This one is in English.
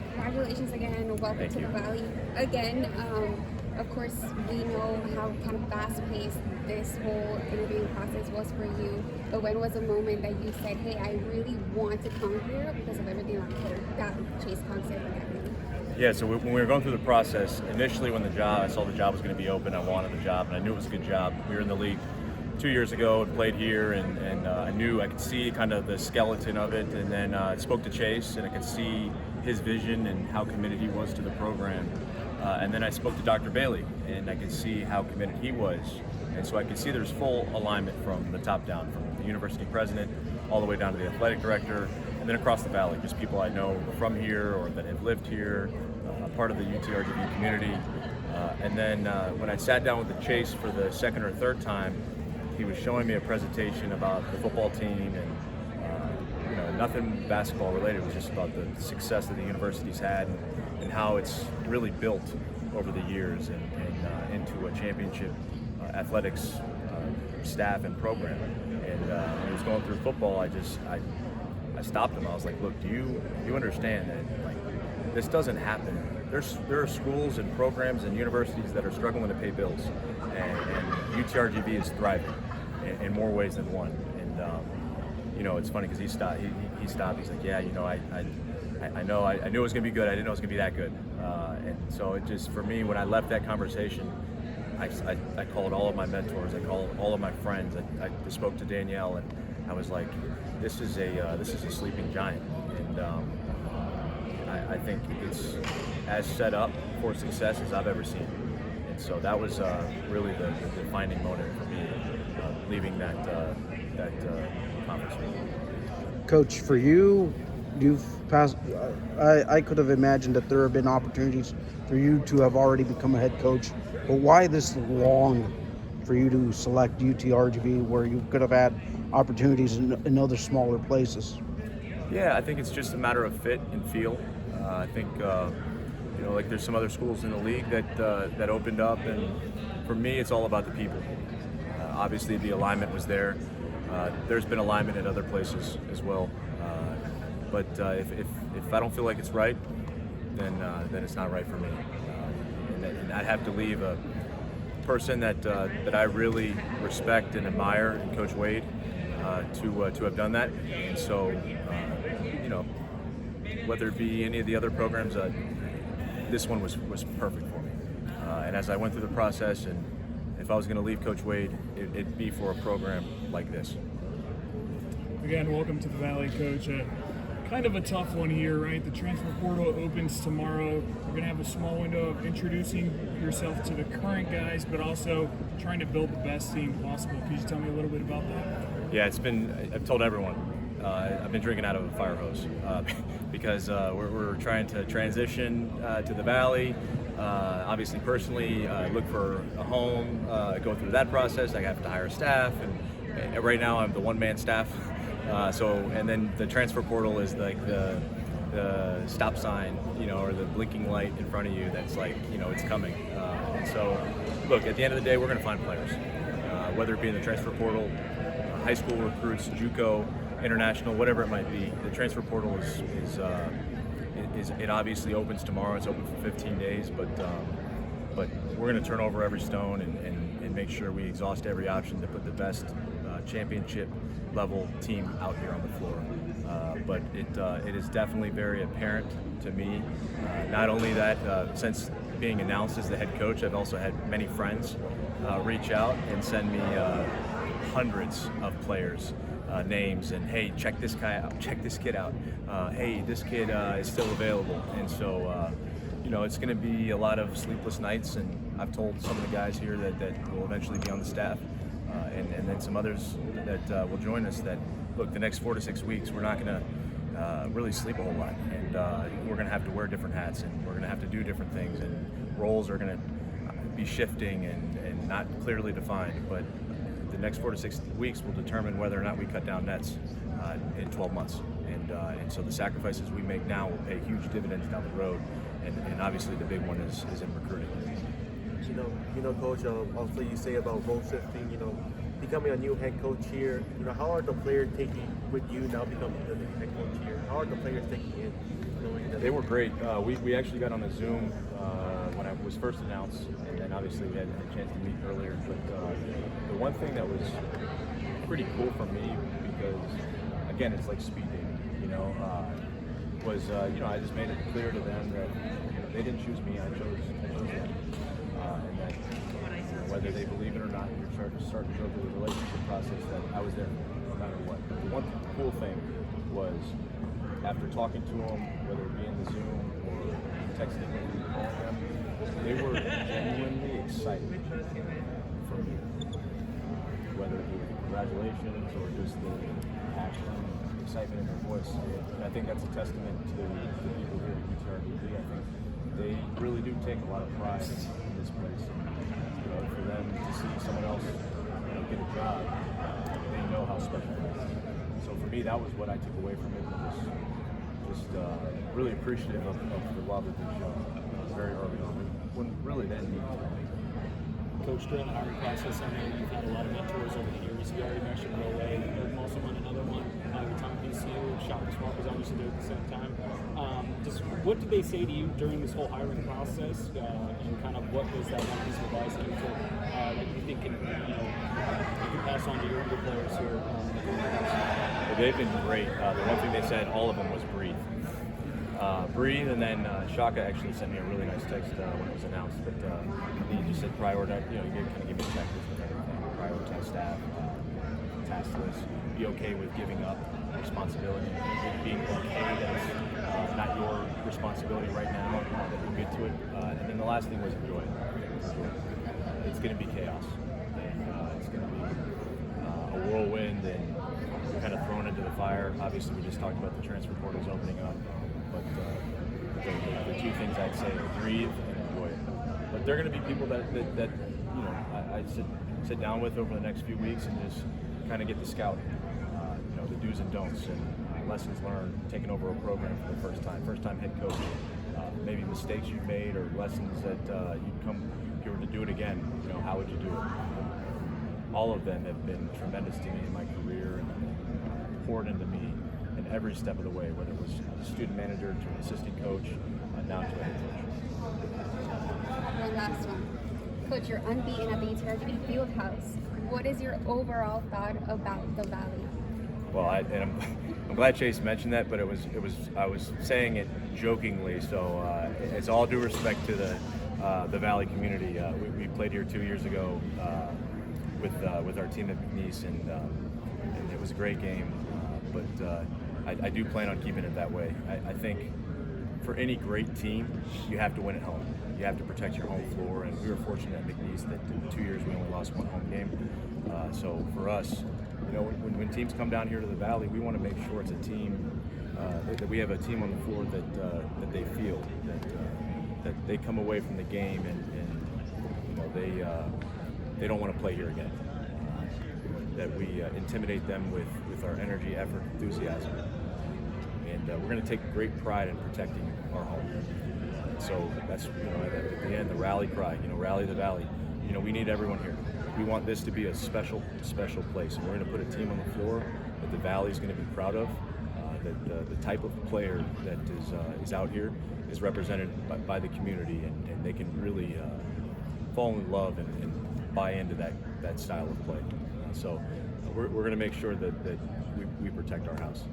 congratulations again. Welcome to the Valley again. Of course, we know how kind of fast-paced this whole interviewing process was for you. But when was a moment that you said, "Hey, I really want to come here because of everything that Chase Concept and everything"? Yeah, so when we were going through the process, initially when I saw the job was going to be open, I wanted the job, and I knew it was a good job. We were in the league 2 years ago and played here, and I could see kind of the skeleton of it, and then I spoke to Chase, and I could see his vision and how committed he was to the program. And then I spoke to Dr. Bailey, and I could see how committed he was. And so I could see there's full alignment from the top down, from the university president all the way down to the athletic director, and then across the valley, just people I know from here or that have lived here, part of the UTRGV community. And then when I sat down with the Chase for the second or third time, he was showing me a presentation about the football team and nothing basketball related. It was just about the success that the university's had and how it's really built over the years and into a championship athletics staff and program. And when he was going through football, I stopped him. I was like, look, do you understand that like this doesn't happen? There are schools and programs and universities that are struggling to pay bills, and UTRGV is thriving in more ways than one. And it's funny because he stopped. He stopped. He's like, yeah, I know. I knew it was going to be good. I didn't know it was going to be that good. And so it just, for me, when I left that conversation, I called all of my mentors. I called all of my friends. I spoke to Danielle, and I was like, this is a sleeping giant. And I think it's as set up for success as I've ever seen. And so that was really the defining moment for me, leaving that conference. Coach, for you, you've passed. I could have imagined that there have been opportunities for you to have already become a head coach, but why this long for you to select UTRGV where you could have had opportunities in other smaller places? Yeah, I think it's just a matter of fit and feel. I think like there's some other schools in the league that opened up, and for me, it's all about the people. Obviously, the alignment was there. There's been alignment at other places as well, but if I don't feel like it's right, then it's not right for me. And I'd have to leave a person that I really respect and admire in Coach Wade to have done that. And so, whether it be any of the other programs, this one was perfect for me. And as I went through the process, and if I was going to leave Coach Wade, it'd be for a program like this. Again, welcome to the Valley, Coach. Kind of a tough one here, right? The transfer portal opens tomorrow. You're going to have a small window of introducing yourself to the current guys, but also trying to build the best team possible. Can you tell me a little bit about that? Yeah, I've told everyone, I've been drinking out of a fire hose because we're trying to transition to the Valley. Obviously, personally, look for a home, go through that process. I have to hire staff, and right now I'm the one-man staff. And then the transfer portal is like the stop sign, or the blinking light in front of you that's like, it's coming. And so, look, at the end of the day, we're going to find players, whether it be in the transfer portal, high school recruits, JUCO, international, whatever it might be. The transfer portal is it obviously opens tomorrow. It's open for 15 days, but we're going to turn over every stone and make sure we exhaust every option to put the best championship level team out here on the floor. But it is definitely very apparent to me. Not only that, since being announced as the head coach, I've also had many friends reach out and send me hundreds of players. Names and, hey, check this guy out, check this kid out. Hey, this kid is still available. And so, it's going to be a lot of sleepless nights. And I've told some of the guys here that will eventually be on the staff, and then some others that will join us. That look, the next 4 to 6 weeks, we're not going to really sleep a whole lot, and we're going to have to wear different hats, and we're going to have to do different things, and roles are going to be shifting and not clearly defined, but the next 4 to 6 weeks will determine whether or not we cut down nets in 12 months. And so the sacrifices we make now will pay huge dividends down the road. And obviously the big one is in recruiting. Coach, also you say about role shifting, becoming a new head coach here, how are the players taking with you now becoming the new head coach here? How are the players taking it? knowing that They were great. We actually got on a Zoom when I was first announced, and then obviously we had a chance to meet earlier. But the one thing that was pretty cool for me, because again, it's like speed dating, was I just made it clear to them that they didn't choose me, I chose them, and that whether they believe it or not, you're starting to go through the relationship process, that I was there no matter what. But the one cool thing was, after talking to them, whether it be in the Zoom or texting them or calling them, they were genuinely excited for me. Whether it be congratulations or just the passion, excitement in their voice. And I think that's a testament to the people here at UTRGV. I think they really do take a lot of pride in this place. For them to see someone else get a job, they know how special it is. So for me, that was what I took away from it. Just really appreciative of the love that they showed very early on, when really they didn't need to. Coach, during the hiring process, I know you've had a lot of mentors over the years. You already mentioned Relay, Doug Molson, another one. Your time at BCU, Shaka Smart was obviously there at the same time. Just what did they say to you during this whole hiring process, and kind of what was that one piece of advice that you think you can pass on to your players here? Well, they've been great. The one thing they said, all of them, was breathe. Breathe, and then Shaka actually sent me a really nice text when it was announced. But he just said prioritize. He kind of give me a checklist with everything. Prioritize staff, task list. Be okay with giving up responsibility, being okay that's not your responsibility right now. That you'll get to it. And then the last thing was enjoy it. It's going to be chaos. It's going to be a whirlwind, and you're kind of thrown into the fire. Obviously, we just talked about the transfer portals opening up. But the two things I'd say are breathe and enjoy it. But they're going to be people that I sit down with over the next few weeks and just kind of get the scouting, the do's and don'ts, and lessons learned, taking over a program for the first time head coach, maybe mistakes you've made or lessons that if you were to do it again, how would you do it? All of them have been tremendous to me in my career and poured into me in every step of the way, whether it was a student manager to an assistant coach, now to a head coach. One last one. Coach, you're unbeaten at the UTRGV Fieldhouse. What is your overall thought about the Valley? Well, I'm glad Chase mentioned that, but I was saying it jokingly, so it's all due respect to the Valley community. We played here 2 years ago with our team at McNeese, and it was a great game. But I do plan on keeping it that way. I think for any great team, you have to win at home. You have to protect your home floor, and we were fortunate at McNeese that in 2 years we only lost one home game. So for us, when teams come down here to the Valley, we want to make sure it's a team that we have a team on the floor that they feel that they come away from the game and they don't want to play here again. That we intimidate them with our energy, effort, enthusiasm, and we're going to take great pride in protecting our home. So that's at the end, the rally cry. Rally the Valley. We need everyone here. We want this to be a special place, and we're going to put a team on the floor that the Valley is going to be proud of. That the type of player that is out here is represented by the community, and they can really fall in love and buy into that style of play. So we're going to make sure that we protect our house.